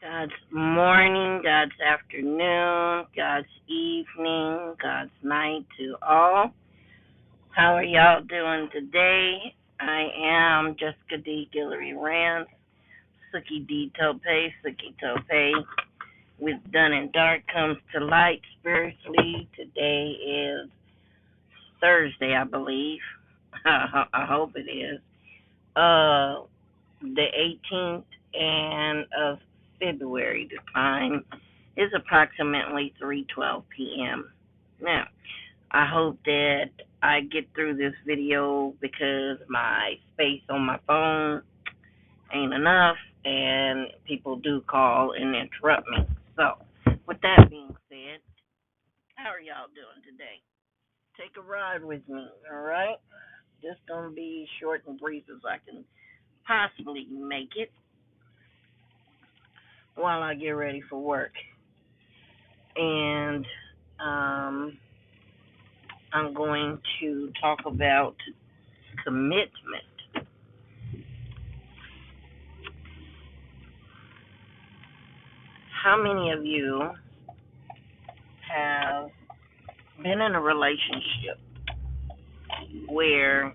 God's morning, God's afternoon, God's evening, God's night to all. How are y'all doing today? I am Jessica D. Guillory Rand, Suki D. Tope, Suki Tope. With Done and Dark comes to light spiritually. Today is Thursday, I believe. I hope it is. The 18th and of February. The time is approximately 3:12 p.m. Now, I hope that I get through this video because my space on my phone ain't enough and people do call and interrupt me. So, with that being said, how are y'all doing today? Take a ride with me, all right? Just gonna be short and brief as I can possibly make it while I get ready for work. And I'm going to talk about commitment. How many of you have been in a relationship where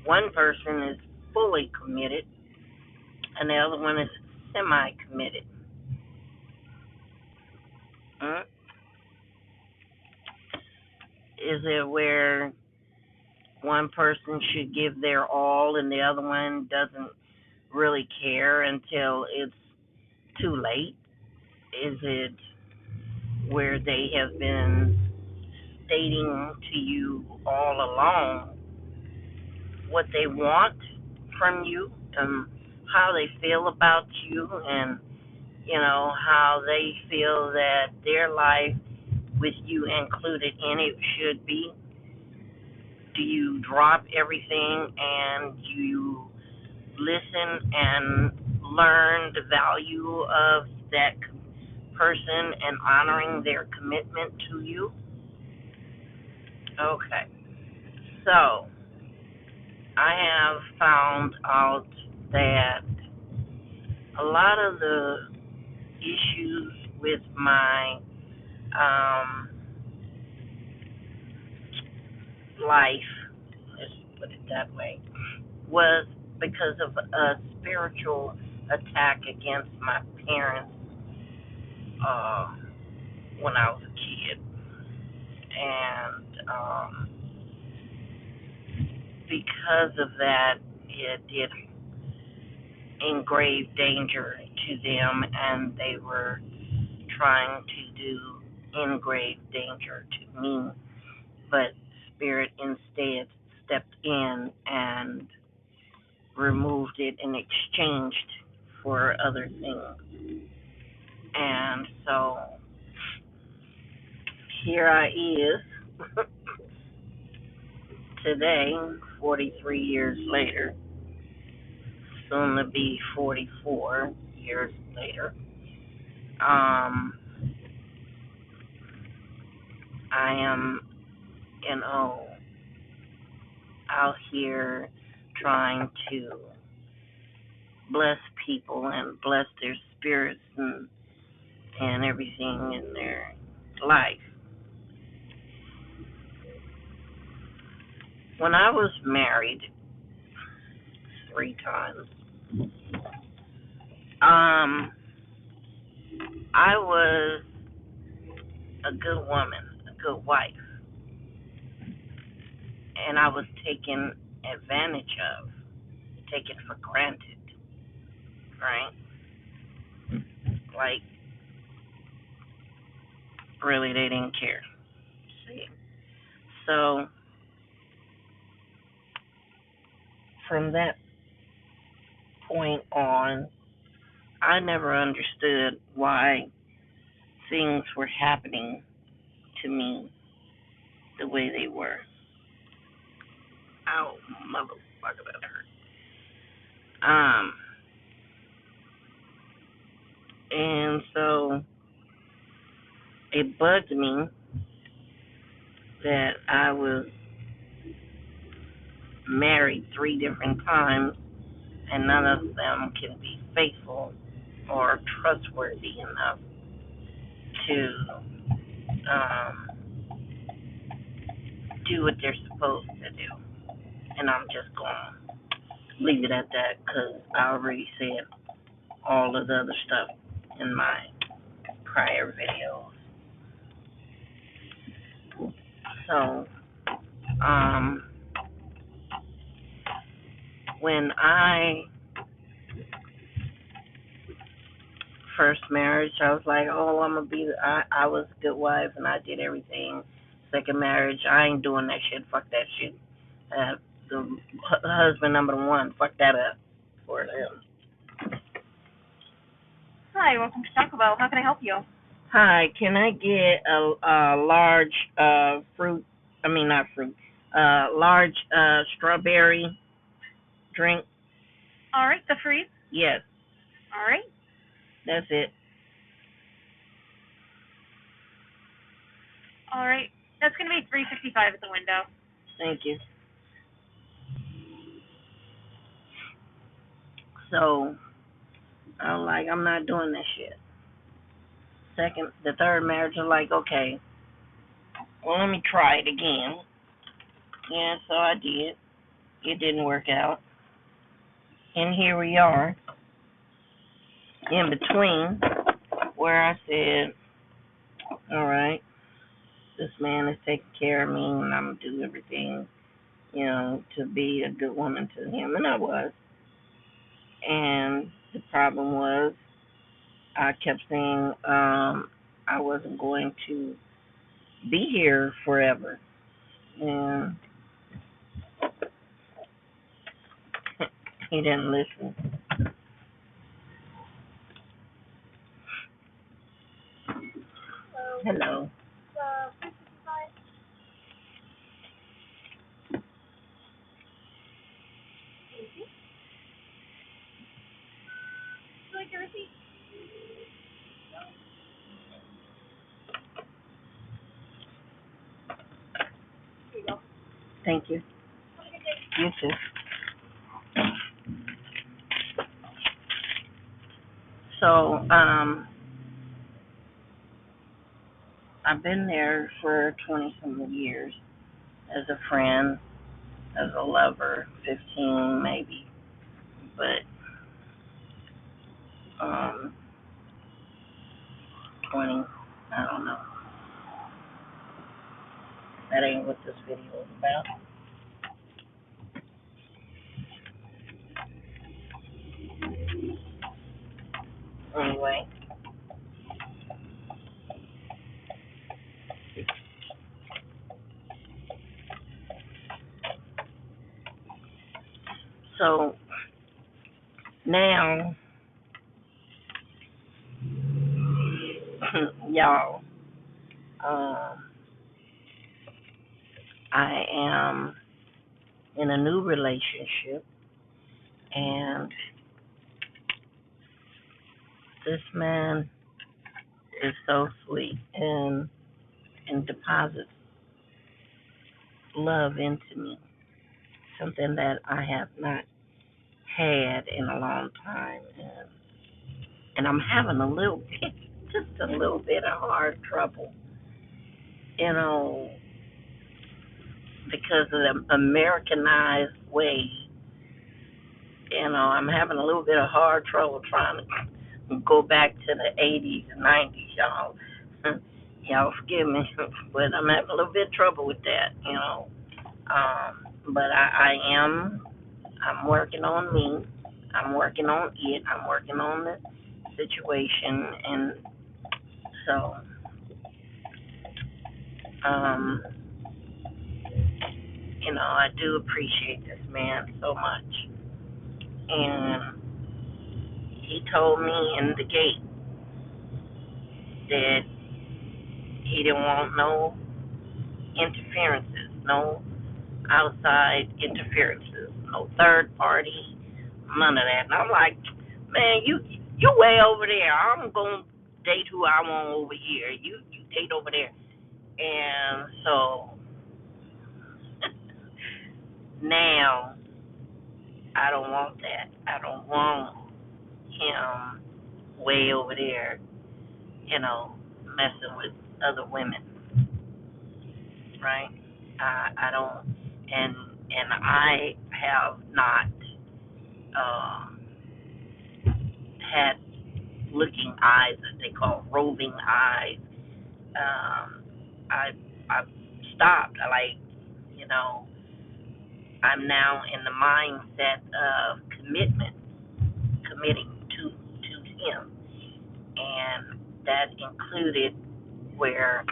one person is fully committed and the other one is semi committed? Hmm? Is it where one person should give their all and the other one doesn't really care until it's too late? Is it where they have been stating to you all along what they want from you and how they feel about you and how they feel that their life with you included in it should be? Do you drop everything and you listen and learn the value of that person and honoring their commitment to you? Okay. So, I have found out that a lot of the issues with my um, life, let's put it that way, was because of a spiritual attack against my parents um, when I was a kid. And because of that, it did engrave danger to them, and they were trying to do engrave danger to me. But Spirit instead stepped in and removed it and exchanged for other things. And so here I is today, 43 years later, soon to be 44 years later. I am, out here trying to bless people and bless their spirits and everything in their life. When I was married 3 times, I was a good woman, a good wife, and I was taken advantage of, taken for granted, right? Like, really, they didn't care. See? So, from that point on, I never understood why things were happening to me the way they were. Ow, motherfucker, that hurt. Um, and so it bugged me that I was married 3 different times and none of them can be faithful or trustworthy enough to um, do what they're supposed to do. And I'm just going to leave it at that because I already said all of the other stuff in my prior videos. So, um, when I first marriage, I was like, oh, I'm gonna be. I was a good wife and I did everything. Second marriage, I ain't doing that shit. Fuck that shit. The husband number one, fuck that up for them. Hi, welcome to Taco Bell. How can I help you? Hi, can I get a large fruit? I mean not fruit. Large strawberry drink. All right, the freeze. Yes, All right. that's it. All right. That's going to be $3.55 at the window. Thank you. So I'm like, I'm not doing this shit. The third marriage, I'm like, okay, well, let me try it again. Yeah, so I did. It didn't work out. And here we are in between where I said, all right, this man is taking care of me and I'm going to do everything, to be a good woman to him. And I was. And the problem was I kept saying I wasn't going to be here forever. And he didn't listen. Hello. Thank you. You too. So, I've been there for 20 some years as a friend, as a lover, 15 maybe, but 20, I don't know. That ain't what this video is about. Anyway, so now, y'all, I am in a new relationship, and this man is so sweet and deposits love into me, something that I have not had in a long time, and I'm having a little bit, just a little bit of hard trouble, you know, because of the Americanized way. I'm having a little bit of hard trouble trying to go back to the 80s and 90s, y'all. Y'all forgive me, but I'm having a little bit of trouble with that. But I'm working on me. I'm working on it. I'm working on the situation, and so, um, I do appreciate this man so much. And he told me in the gate that he didn't want no interferences, no outside interferences, no third party, none of that. And I'm like, man, you way over there. I'm gonna date who I want over here. You date over there. And so now I don't want that. I don't want him way over there, messing with other women, right? I don't, and I have not um, had looking eyes, that they call roving eyes. Um, I stopped. You know, I'm now in the mindset of committing to him, and that included where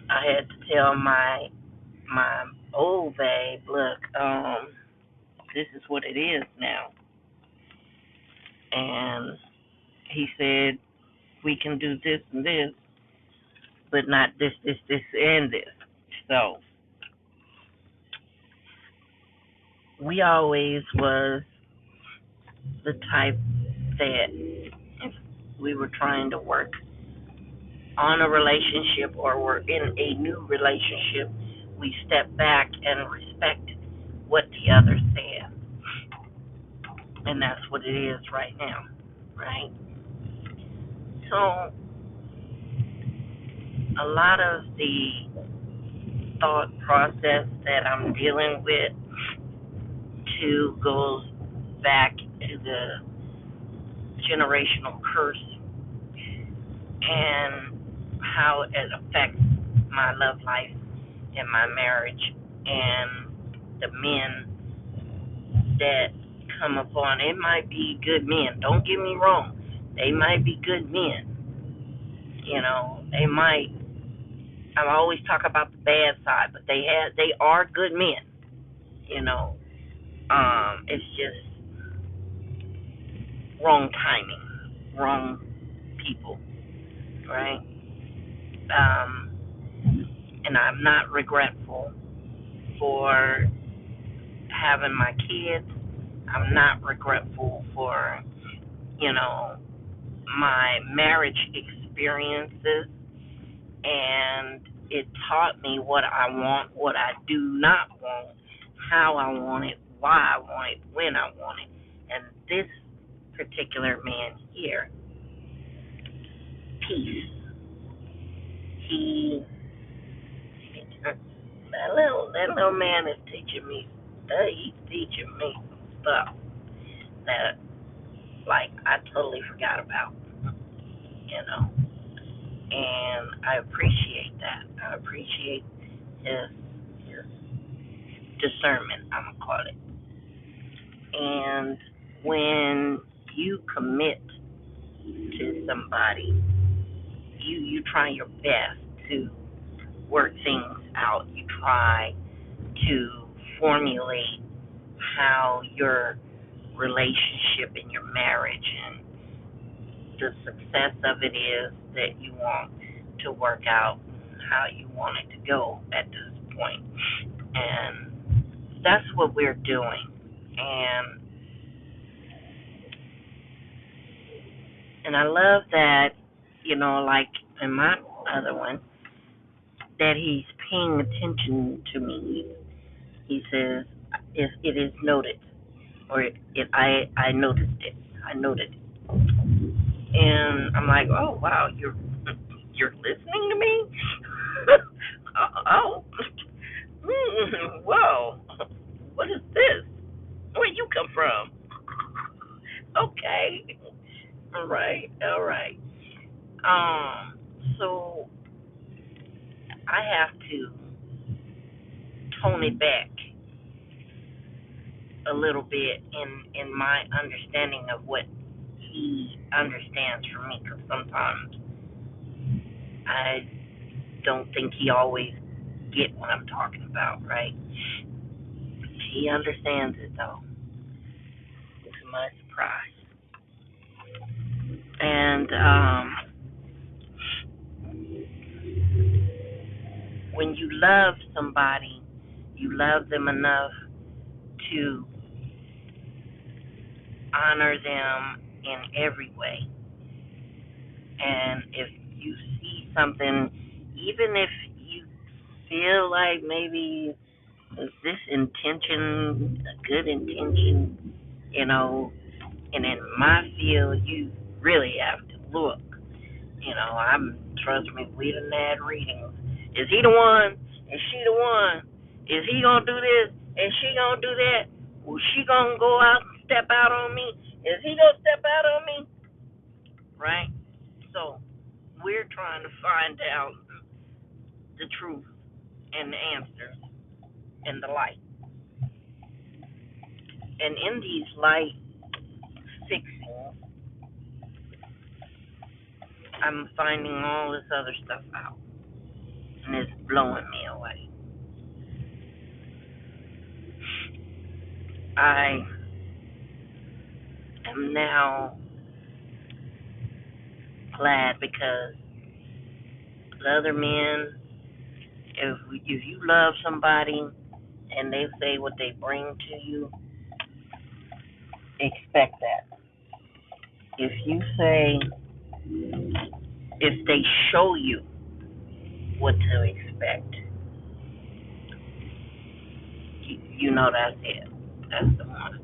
I had to tell my old babe, look, this is what it is now, and he said we can do this and this, but not this, and this. So we always was the type that if we were trying to work on a relationship or we're in a new relationship, we step back and respect what the other said. And that's what it is right now, right? So a lot of the thought process that I'm dealing with too goes back to the generational curse and how it affects my love life and my marriage and the men that come upon. It might be good men. Don't get me wrong. They might be good men. They might. I always talk about the bad side, but they are good men. You know, it's just wrong timing, wrong people, right? Um, and I'm not regretful for having my kids. I'm not regretful for, you know, my marriage experiences, and it taught me what I want, what I do not want, how I want it, why I want it, when I want it. And this particular man here, Peace, he that little man is teaching me. He's teaching me some stuff that, like, I totally forgot about, you know. And I appreciate that. I appreciate his discernment, I'm gonna call it. And when you commit to somebody, you try your best to work things out. You try to formulate how your relationship and your marriage and the success of it is that you want to work out, and how you want it to go at this point. And that's what we're doing. And I love that, like in my other one, that he's paying attention to me. He says, if it is noted, or I noticed it. I noted it. And I'm like, oh wow, you're listening to me? Oh, whoa, what is this? Where you come from? Okay, all right, all right. So I have to tone it back a little bit in my understanding of what he understands from me, because sometimes I don't think he always get what I'm talking about, right? He understands it though, to my surprise. And when you love somebody, you love them enough to honor them in every way. And if you see something, even if you feel like maybe is this intention a good intention, and in my field, really have to look. Trust me, we done had readings. Is he the one? Is she the one? Is he gonna do this? Is she gonna do that? Was she gonna go out and step out on me? Is he gonna step out on me? Right? So we're trying to find out the truth and the answers and the light. And in these light fixings, I'm finding all this other stuff out. And it's blowing me away. I am now glad because the other men, if you love somebody and they say what they bring to you, expect that. If you say, if they show you what to expect, you know that's it. That's the one.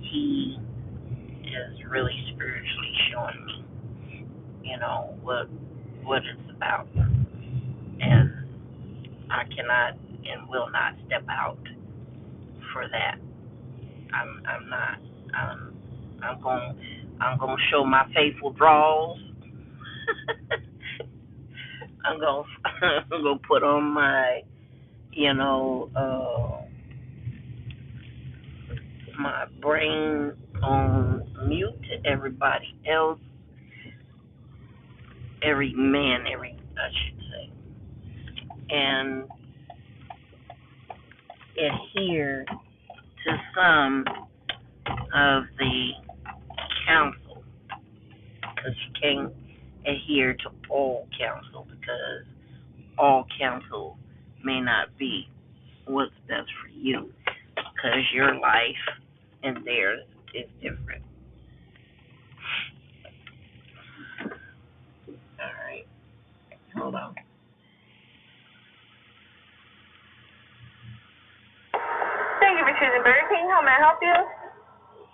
He is really spiritually showing me, what it's about, and I cannot and will not step out for that. I'm not. I'm going. I'm going to show my faithful draws. I'm going. I'm going to put on my, my brain on mute. Everybody else, every man, I should say, and adhere to some of the counsel, because you can't adhere to all counsel, because all counsel may not be what's best for you, because your life and theirs is different. All right, hold on. Thank you for choosing Burger King. How may I help you?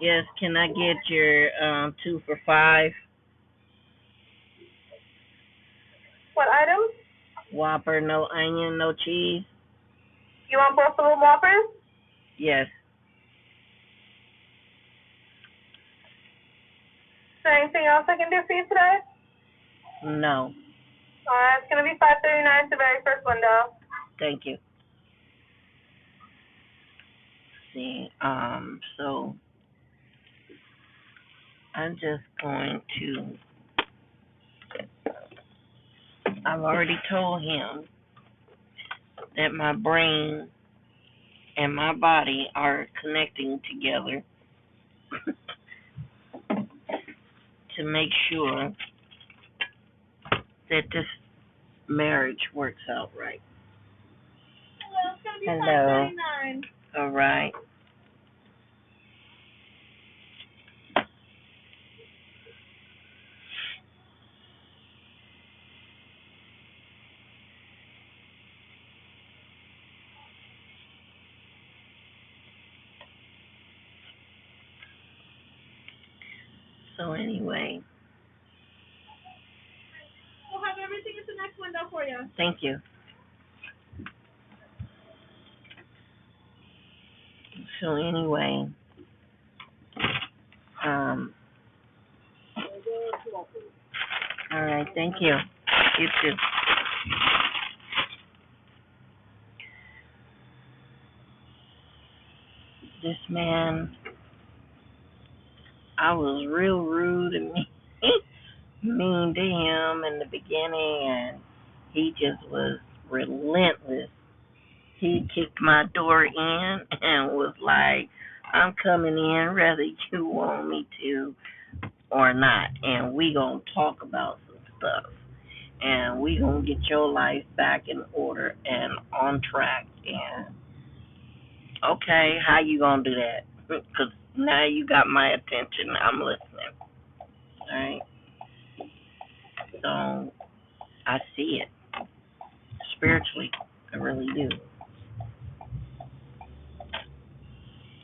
Yes, can I get your 2 for $5 What item? Whopper, no onion, no cheese? You want both of them Whoppers? Yes. Is there anything else I can do for you today? No. It's going to be $5.39 the very first window. Thank you. See, so I'm just going to. I've already told him that my brain and my body are connecting together to make sure that this marriage works out right. Hello, it's going to be Hello. $5.39. All right. So anyway, We'll have everything at the next window for you. thank you. So anyway, all right, thank you. You too. This man, I was real rude and mean to him in the beginning, and he just was relentless. He kicked my door in and was like, I'm coming in whether you want me to or not, and we gonna talk about some stuff, and we gonna get your life back in order and on track. And okay, how you gonna do that? Because now you got my attention. I'm listening. All right. So I see it spiritually. I really do.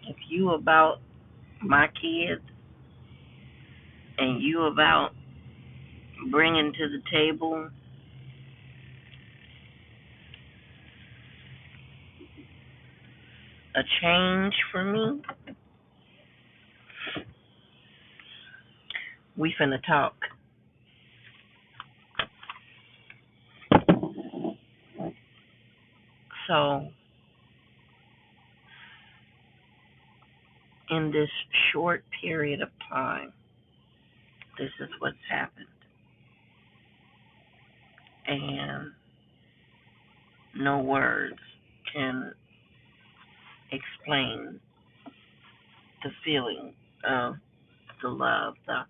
If you about my kids, and you about bringing to the table a change for me, we finna talk. So, in this short period of time, this is what's happened. And no words can explain the feeling of the love, the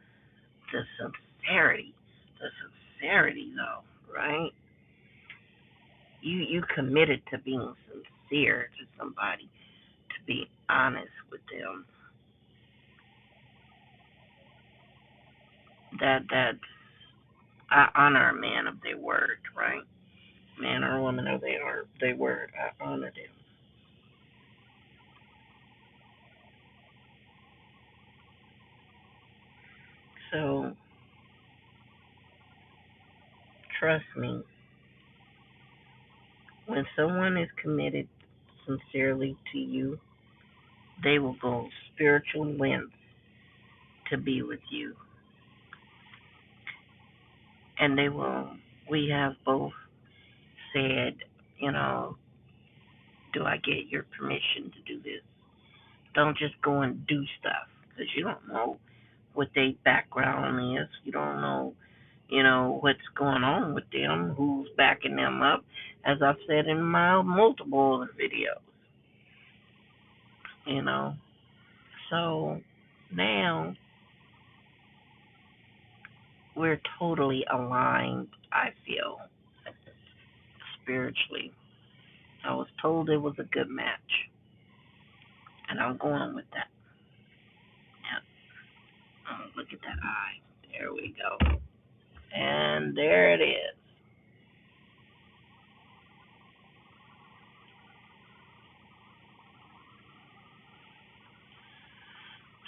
sincerity, the sincerity though, right? You committed to being sincere to somebody, to be honest with them. That's I honor a man of their word, right? Man or woman of their word. I honor them. So trust me, when someone is committed sincerely to you, they will go spiritual lengths to be with you. And they will, we have both said, you know, do I get your permission to do this? Don't just go and do stuff because you don't know what their background is. You don't know, what's going on with them, who's backing them up, as I've said in my multiple videos, you know. So now we're totally aligned, I feel, spiritually. I was told it was a good match, and I'm going with that. Yeah. Look at that eye. There we go. And there it is.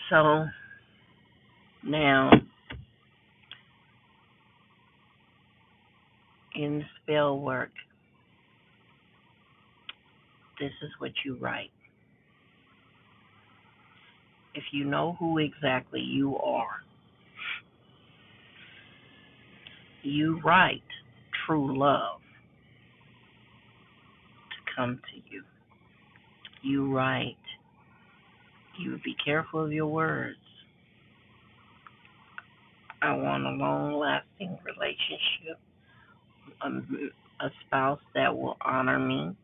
So now in spell work, this is what you write. If you know who exactly you are, you write true love to come to you. You write, you be careful of your words. I want a long lasting relationship, a spouse that will honor me,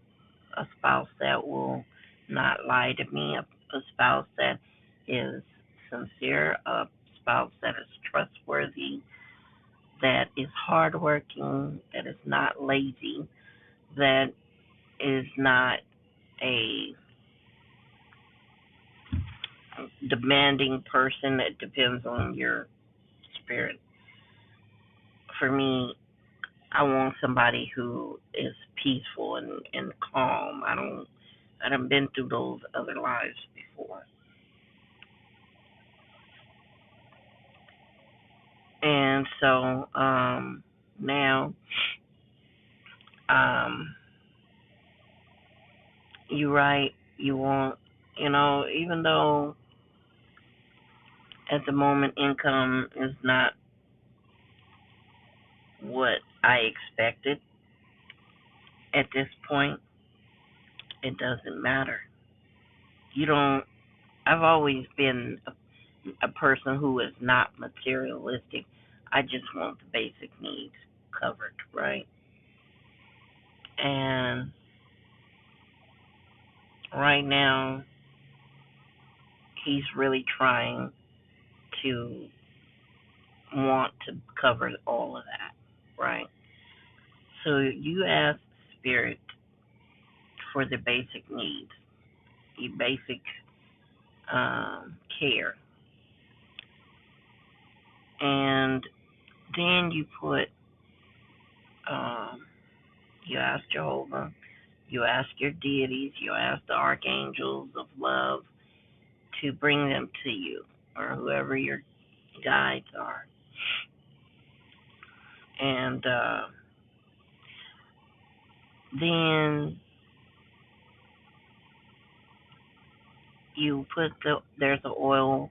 a spouse that will not lie to me, a spouse that is sincere, a spouse that is trustworthy, that is hardworking, that is not lazy, that is not a demanding person that depends on your spirit. For me, I want somebody who is peaceful and calm. I done been through those other lives before. And so, now, um, you write, you want, even though at the moment income is not what I expected at this point, it doesn't matter. You don't, I've always been a person who is not materialistic. I just want the basic needs covered, right? And right now, he's really trying to want to cover all of that, right? So you ask Spirit for the basic needs, the basic care, and then you put, you ask Jehovah, you ask your deities, you ask the archangels of love to bring them to you, or whoever you're guides are. And then you put there's an oil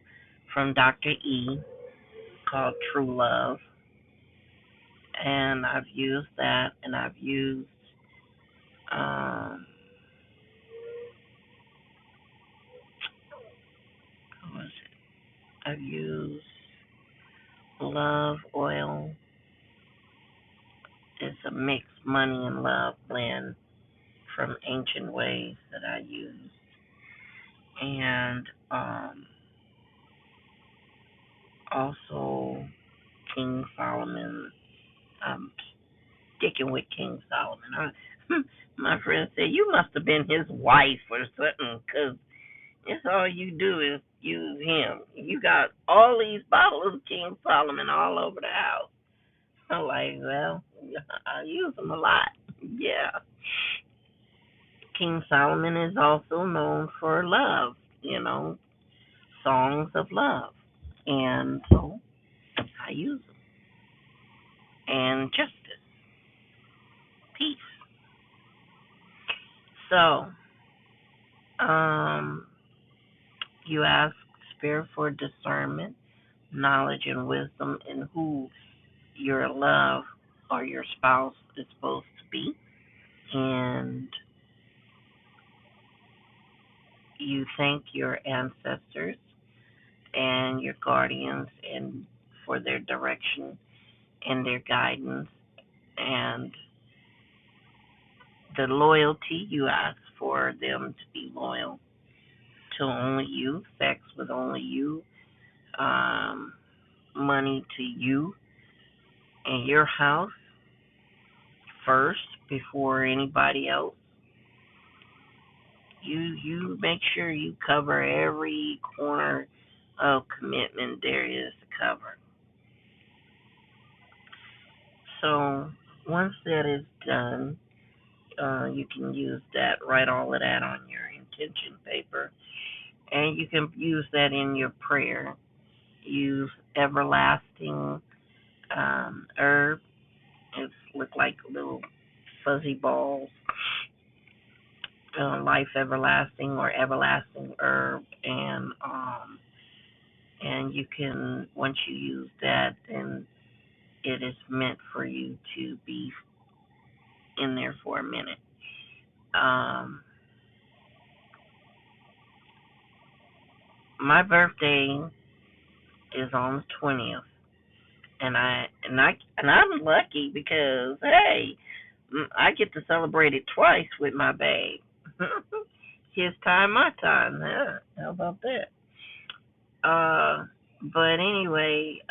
from Dr. E called True Love, and I've used that, and I've used um, what was it? I've used Love Oil. It's a mixed money and love blend from Ancient Ways that I use, and also King Solomon. I'm sticking with King Solomon. My friend said you must have been his wife or something, 'cause it's all you do is use him. You got all these bottles of King Solomon all over the house. I'm like, well, I use them a lot. Yeah. King Solomon is also known for love, songs of love. And so I use them. And justice, peace. So, um, you ask Spirit for discernment, knowledge, and wisdom in who your love or your spouse is supposed to be. And you thank your ancestors and your guardians and for their direction and their guidance, and the loyalty. You ask for them to be loyal to only you, sex with only you, um, money to you and your house first before anybody else. You make sure you cover every corner of commitment there is to cover. So once that is done, you can use that, write all of that on your intention paper, and you can use that in your prayer. Use everlasting herb. It's look like little fuzzy balls. Life everlasting or everlasting herb, and you can, once you use that, then it is meant for you to be in there for a minute. My birthday is on the 20th, and I'm lucky because hey, I get to celebrate it twice with my babe. His time, my time. Yeah, how about that? But anyway,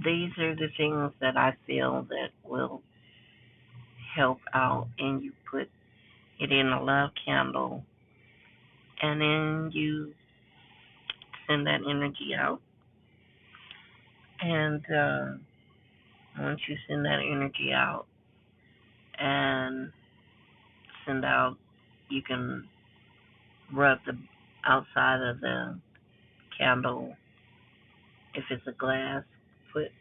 these are the things that I feel that will help out, and you put it in a love candle, and then you send that energy out. And once you send that energy out and send out, you can rub the outside of the candle. If it's a glass, put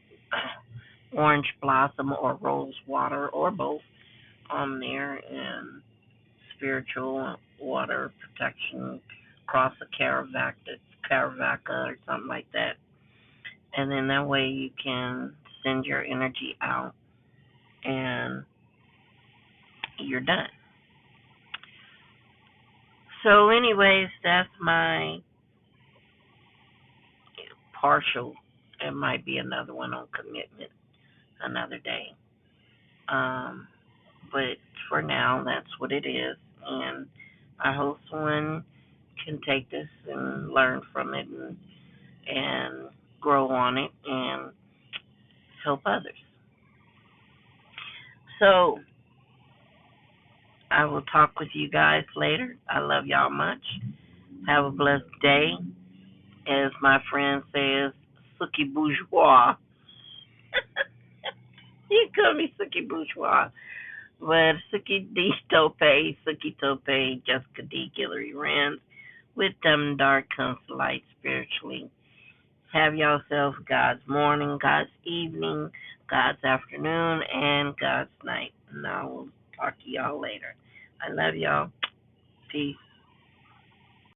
orange blossom or rose water or both on there, and spiritual water protection across a Caravaca or something like that. And then that way you can send your energy out and you're done. So, anyways, that's my partial. It might be another one on commitment another day. Um, but for now, that's what it is. And I hope someone can take this and learn from it and grow on it and help others. So I will talk with you guys later. I love y'all much. Have a blessed day. As my friend says, Suki Bourgeois. You call me Suki Bourgeois. But Suki D. Tope, Suki Tope, Jessica D. Guillory Rand With them dark comes light spiritually. Have yourself God's morning, God's evening, God's afternoon, and God's night. And I will talk to y'all later. I love y'all. Peace.